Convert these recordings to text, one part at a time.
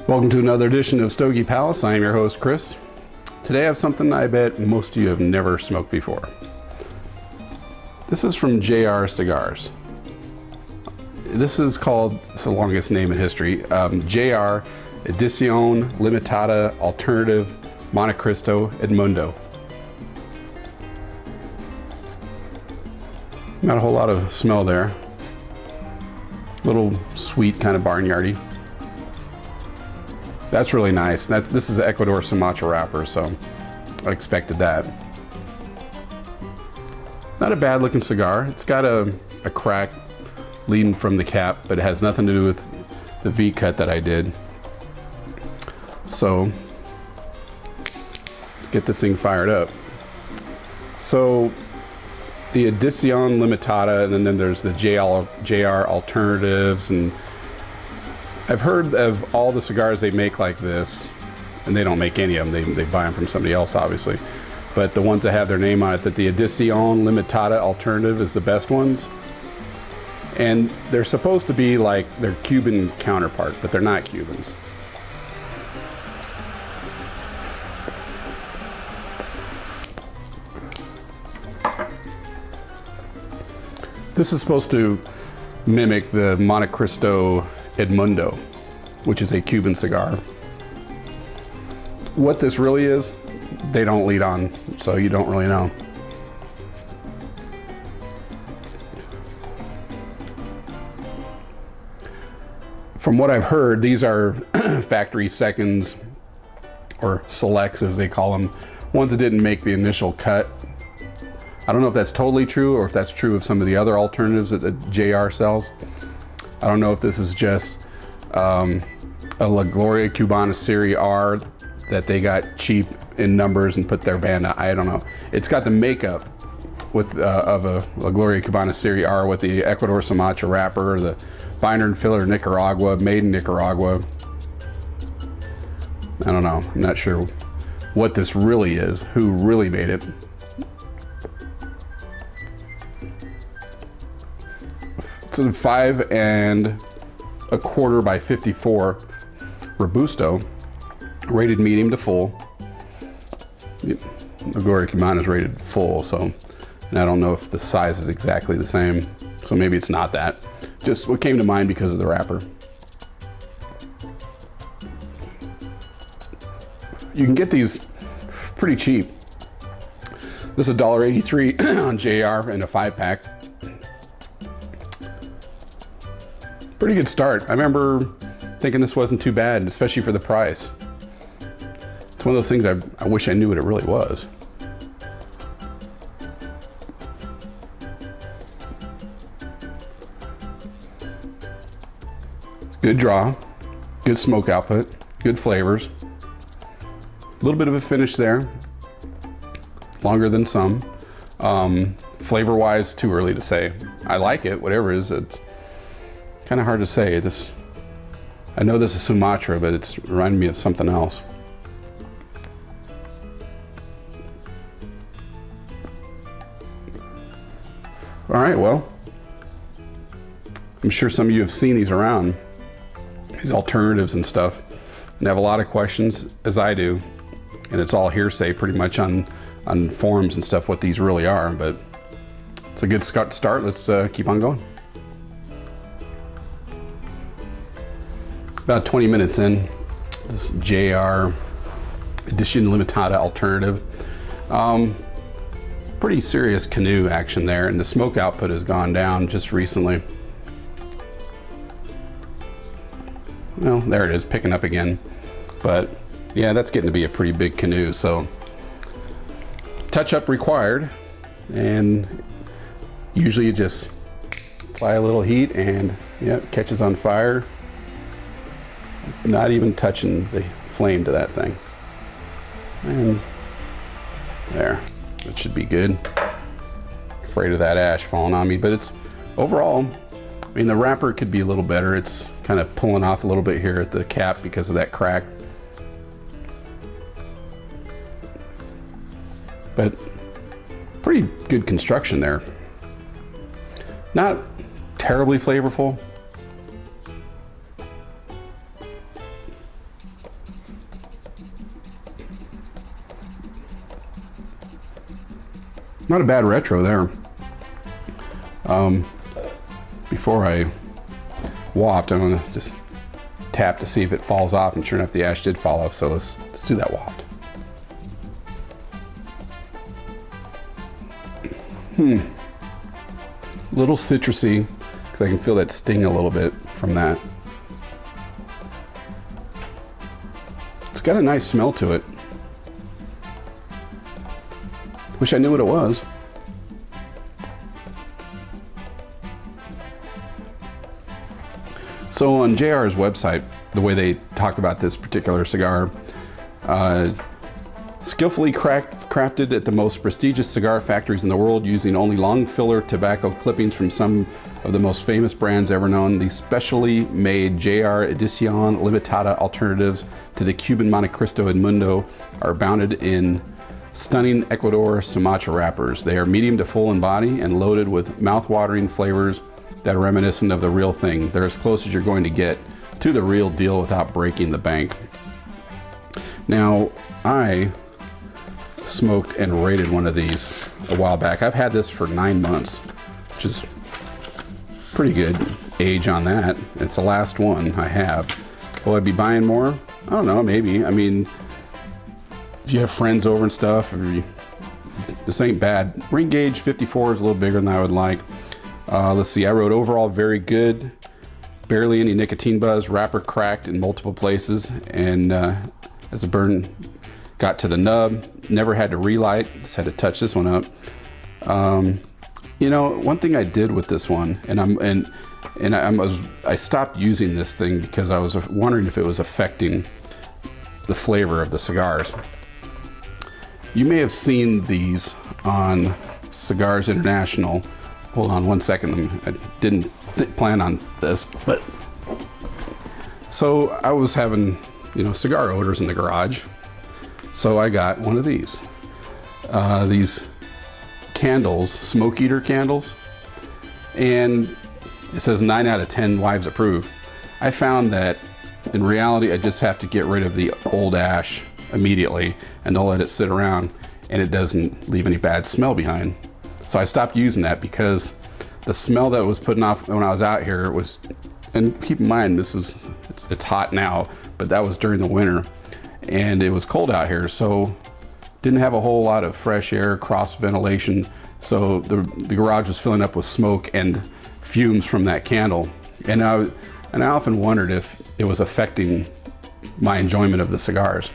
Welcome to another edition of Stogie Palace. I am your host, Chris. Today I have something I bet most of you have never smoked before. This is from JR Cigars. This is called, it's the longest name in history, JR Edicion Limitada Alternative Montecristo Edmundo. Not a whole lot of smell there. Little sweet, kind of barnyardy. That's really nice. This is an Ecuador Sumatra wrapper, so I expected that. Not a bad looking cigar. It's got a crack leading from the cap, but it has nothing to do with the V cut that I did. So let's get this thing fired up. So the Edicion Limitada, and then there's the JR alternatives, and I've heard of all the cigars they make like this, and they don't make any of them. They buy them from somebody else, obviously. But the ones that have their name on it, that the Edicion Limitada alternative is the best ones. And they're supposed to be like their Cuban counterpart, but they're not Cubans. This is supposed to mimic the Montecristo Edmundo, which is a Cuban cigar. What this really is, they don't lead on, so you don't really know. From what I've heard, these are factory seconds, or selects as they call them, ones that didn't make the initial cut. I don't know if that's totally true or if that's true of some of the other alternatives that the JR sells. I don't know if this is just a La Gloria Cubana Serie R that they got cheap in numbers and put their band out. I don't know. It's got the makeup with of a La Gloria Cubana Serie R with the Ecuador Sumatra wrapper, the binder and filler Nicaragua, made in Nicaragua. I don't know. I'm not sure what this really is, who really made it. It's a 5 1/4 by 54 Robusto, rated medium to full. The Gloria Cubana is rated full, so, and I don't know if the size is exactly the same, so maybe it's not that. Just what came to mind because of the wrapper. You can get these pretty cheap. This is $1.83 on JR in a 5-pack. Pretty good start. I remember thinking this wasn't too bad, especially for the price. It's one of those things I wish I knew what it really was. Good draw, good smoke output, good flavors. A little bit of a finish there, longer than some. Flavor-wise, too early to say. I like it, whatever it is. It's kind of hard to say. I know this is Sumatra, but it's reminding me of something else. All right, well, I'm sure some of you have seen these around, these alternatives and stuff, and have a lot of questions, as I do, and it's all hearsay pretty much on forums and stuff what these really are, but it's a good start. Let's keep on going. About 20 minutes in, this JR Edicion Limitada alternative. Pretty serious canoe action there, and the smoke output has gone down just recently. Well, there it is, picking up again. But yeah, that's getting to be a pretty big canoe, so touch up required, and usually you just apply a little heat and yeah, it catches on fire. Not even touching the flame to that thing. And there, it should be good. Afraid of that ash falling on me, but it's overall, I mean, the wrapper could be a little better. It's kind of pulling off a little bit here at the cap because of that crack. But pretty good construction there. Not terribly flavorful. Not a bad retro there. Before I waft, I'm gonna just tap to see if it falls off, and sure enough, the ash did fall off, so let's do that waft. Little citrusy, because I can feel that sting a little bit from that. It's got a nice smell to it. Wish I knew what it was. So on JR's website, the way they talk about this particular cigar, skillfully crafted at the most prestigious cigar factories in the world using only long filler tobacco clippings from some of the most famous brands ever known, these specially made JR Edicion Limitada alternatives to the Cuban Montecristo Edmundo are bounded in stunning Ecuador Sumatra wrappers. They are medium to full in body and loaded with mouth-watering flavors that are reminiscent of the real thing. They're as close as you're going to get to the real deal without breaking the bank. Now, I smoked and rated one of these a while back. I've had this for 9 months, which is pretty good age on that. It's the last one I have. Will I be buying more? I don't know, maybe. I mean, if you have friends over and stuff, this ain't bad. Ring gauge 54 is a little bigger than I would like. Let's see, I wrote overall very good, barely any nicotine buzz, wrapper cracked in multiple places, and as the burn got to the nub, never had to relight, just had to touch this one up. You know, one thing I did with this one, I stopped using this thing because I was wondering if it was affecting the flavor of the cigars. You may have seen these on Cigars International. Hold on one second. I didn't plan on this, but so I was having, cigar odors in the garage. So I got one of these candles, smoke eater candles, and it says 9 out of 10 wives approve. I found that in reality, I just have to get rid of the old ash immediately and don't let it sit around, and it doesn't leave any bad smell behind. So I stopped using that because the smell that was putting off when I was out here was, and keep in mind, it's hot now, but that was during the winter and it was cold out here. So didn't have a whole lot of fresh air, cross ventilation. So the garage was filling up with smoke and fumes from that candle. And I often wondered if it was affecting my enjoyment of the cigars.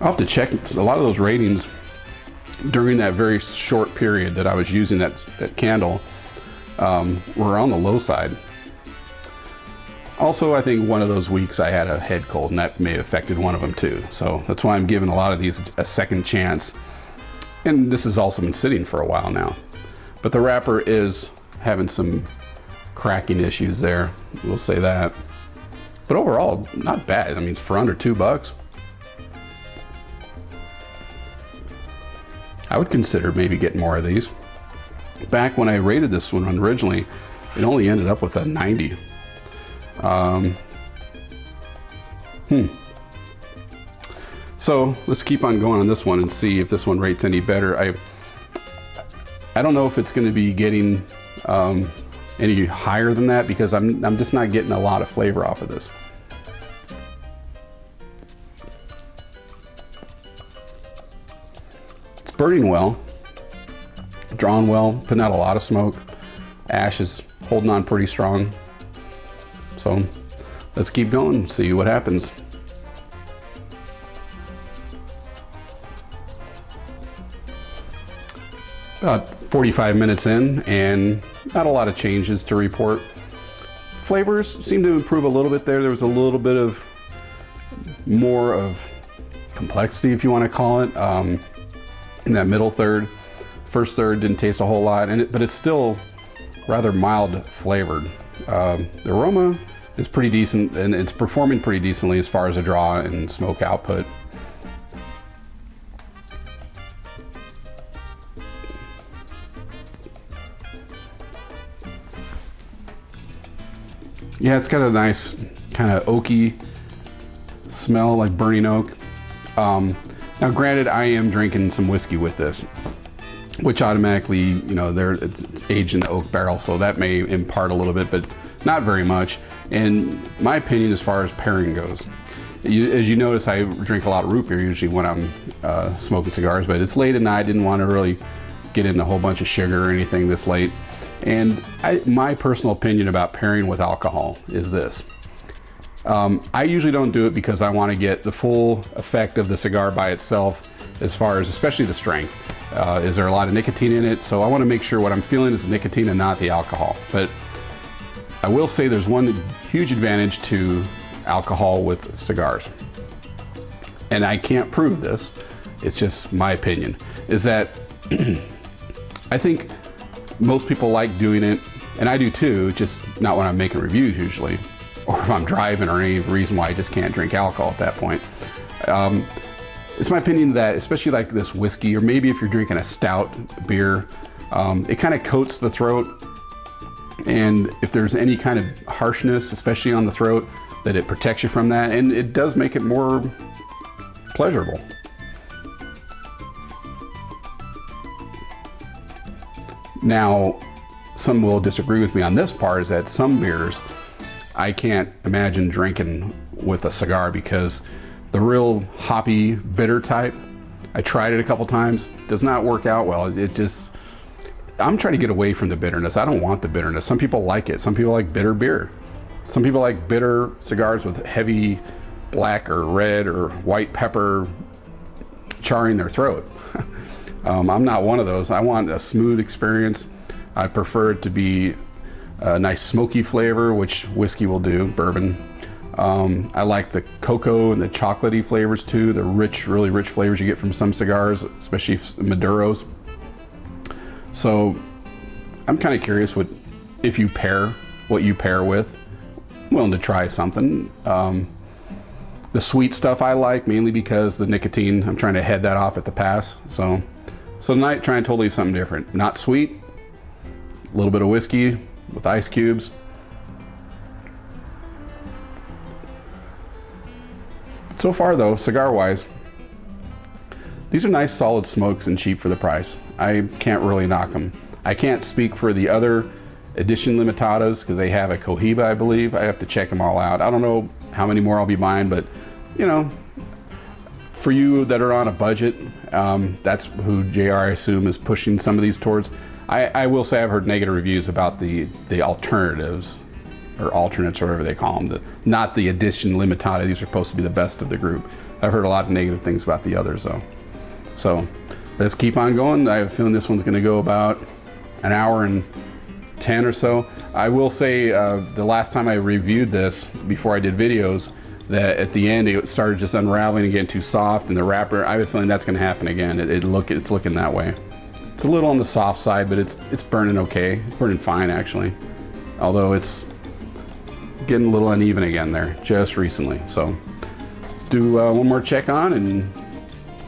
I'll have to check. A lot of those ratings during that very short period that I was using that candle were on the low side. Also, I think one of those weeks I had a head cold, and that may have affected one of them too. So that's why I'm giving a lot of these a second chance. And this has also been sitting for a while now. But the wrapper is having some cracking issues there. We'll say that. But overall, not bad. I mean, for under $2. I would consider maybe getting more of these. Back when I rated this one originally, it only ended up with a 90. So let's keep on going on this one and see if this one rates any better. I don't know if it's going to be getting any higher than that because I'm just not getting a lot of flavor off of this. Burning well, drawn well, putting out a lot of smoke. Ash is holding on pretty strong. So let's keep going, see what happens. About 45 minutes in and not a lot of changes to report. Flavors seem to improve a little bit there. There was a little bit of more of complexity, if you want to call it. In that middle third. First third didn't taste a whole lot, but it's still rather mild flavored. The aroma is pretty decent, and it's performing pretty decently as far as a draw and smoke output. Yeah, it's got a nice kind of oaky smell like burning oak. Now granted, I am drinking some whiskey with this, which automatically, you know, it's aged in the oak barrel, so that may impart a little bit, but not very much. And my opinion as far as pairing goes, as you notice, I drink a lot of root beer usually when I'm smoking cigars, but it's late at night. I didn't want to really get into a whole bunch of sugar or anything this late. And my personal opinion about pairing with alcohol is this. I usually don't do it because I want to get the full effect of the cigar by itself, as far as especially the strength. Is there a lot of nicotine in it? So I want to make sure what I'm feeling is the nicotine and not the alcohol. But I will say there's one huge advantage to alcohol with cigars, and I can't prove this, it's just my opinion, is that I think most people like doing it, and I do too, just not when I'm making reviews usually, or if I'm driving, or any reason why I just can't drink alcohol at that point. It's my opinion that, especially like this whiskey, or maybe if you're drinking a stout beer, it kind of coats the throat, and if there's any kind of harshness, especially on the throat, that it protects you from that, and it does make it more pleasurable. Now, some will disagree with me on this part, is that some beers I can't imagine drinking with a cigar, because the real hoppy, bitter type, I tried it a couple times, does not work out well. I'm trying to get away from the bitterness. I don't want the bitterness. Some people like it. Some people like bitter beer. Some people like bitter cigars with heavy black or red or white pepper charring their throat. I'm not one of those. I want a smooth experience. I prefer it to be a nice smoky flavor, which whiskey will do, bourbon. I like the cocoa and the chocolatey flavors too, the rich, really rich flavors you get from some cigars, especially Maduros. So I'm kind of curious what you pair with. I'm willing to try something. The sweet stuff I like, mainly because the nicotine, I'm trying to head that off at the pass. So tonight, trying totally something different. Not sweet, a little bit of whiskey with ice cubes. So far though, cigar-wise, these are nice solid smokes and cheap for the price. I can't really knock them. I can't speak for the other Edicion Limitadas, because they have a Cohiba, I believe. I have to check them all out. I don't know how many more I'll be buying, but you know, for you that are on a budget, that's who JR, I assume, is pushing some of these towards. I will say I've heard negative reviews about the alternatives, or alternates, or whatever they call them. Not the Edicion Limitada. These are supposed to be the best of the group. I've heard a lot of negative things about the others though. So let's keep on going. I have a feeling this one's going to go about an hour and 10 or so. I will say the last time I reviewed this, before I did videos, that at the end it started just unraveling and getting too soft, and the wrapper, I have a feeling that's going to happen again. It's looking that way. It's a little on the soft side, but it's burning okay. It's burning fine actually, although it's getting a little uneven again there just recently. So let's do one more check on and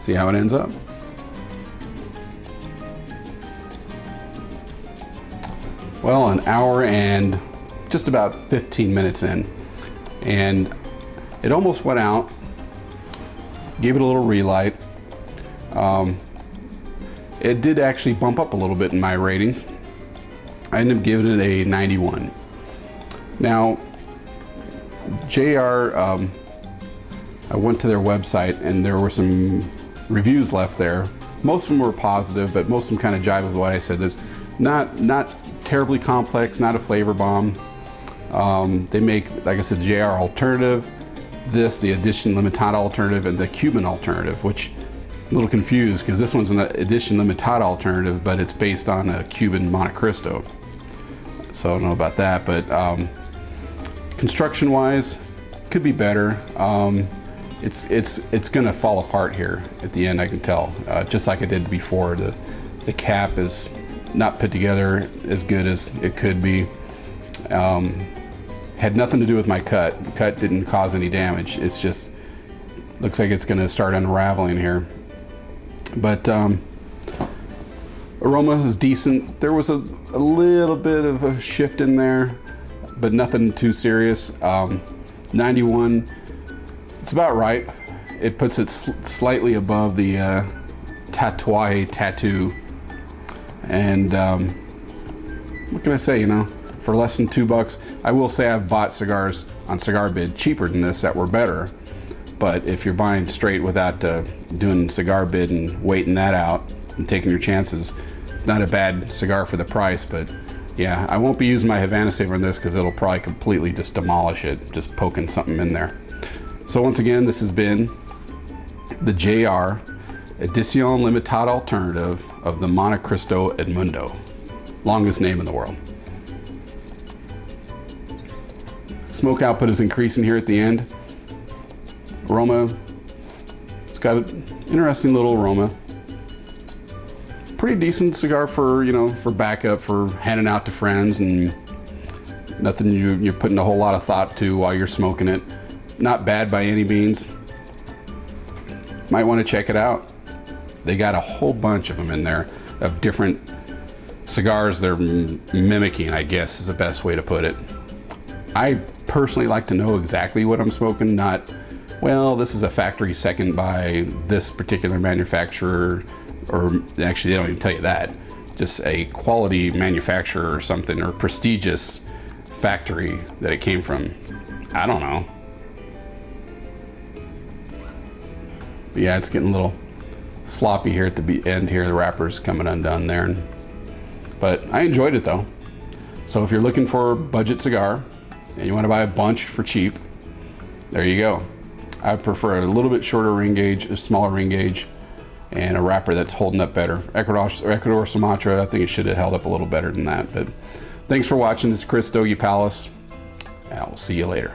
see how it ends up. Well, an hour and just about 15 minutes in, and it almost went out. Gave it a little relight. It did actually bump up a little bit in my ratings. I ended up giving it a 91. Now, JR, I went to their website and there were some reviews left there. Most of them were positive, but most of them kind of jive with what I said. There's not terribly complex, not a flavor bomb. They make, like I said, the JR alternative, the Edicion Limitada alternative, and the Cuban alternative, which I'm a little confused because this one's an Edicion Limitada alternative, but it's based on a Cuban Montecristo. So I don't know about that, but construction-wise, could be better. It's gonna fall apart here at the end, I can tell. Just like I did before, the cap is not put together as good as it could be. Had nothing to do with my cut. The cut didn't cause any damage. It's just, looks like it's gonna start unraveling here. But aroma is decent. There was a little bit of a shift in there, but nothing too serious. 91, It's about right. It puts it slightly above the Tatuaje Tattoo. And what can I say, you know, for less than $2, I will say I've bought cigars on Cigar Bid cheaper than this that were better. But if you're buying straight without doing Cigar Bid and waiting that out and taking your chances, it's not a bad cigar for the price. But yeah, I won't be using my Havana Saver on this because it'll probably completely just demolish it, just poking something in there. So once again, this has been the JR Edicion Limitada alternative of the Montecristo Edmundo. Longest name in the world. Smoke output is increasing here at the end. Aroma, it's got an interesting little aroma. Pretty decent cigar for, you know, for backup, for handing out to friends, and nothing you're putting a whole lot of thought to while you're smoking it. Not bad by any means. Might want to check it out. They got a whole bunch of them in there of different cigars they're mimicking, I guess is the best way to put it. I personally like to know exactly what I'm smoking, not, well, this is a factory second by this particular manufacturer, or actually they don't even tell you that. Just a quality manufacturer or something, or prestigious factory that it came from. I don't know. But yeah, it's getting a little sloppy here at the end here. The wrapper's coming undone there. But I enjoyed it though. So if you're looking for a budget cigar and you want to buy a bunch for cheap, there you go. I prefer a little bit shorter ring gauge, a smaller ring gauge, and a wrapper that's holding up better. Ecuador Sumatra, I think it should have held up a little better than that. But thanks for watching. This is Chris Stogie Palace, and I'll see you later.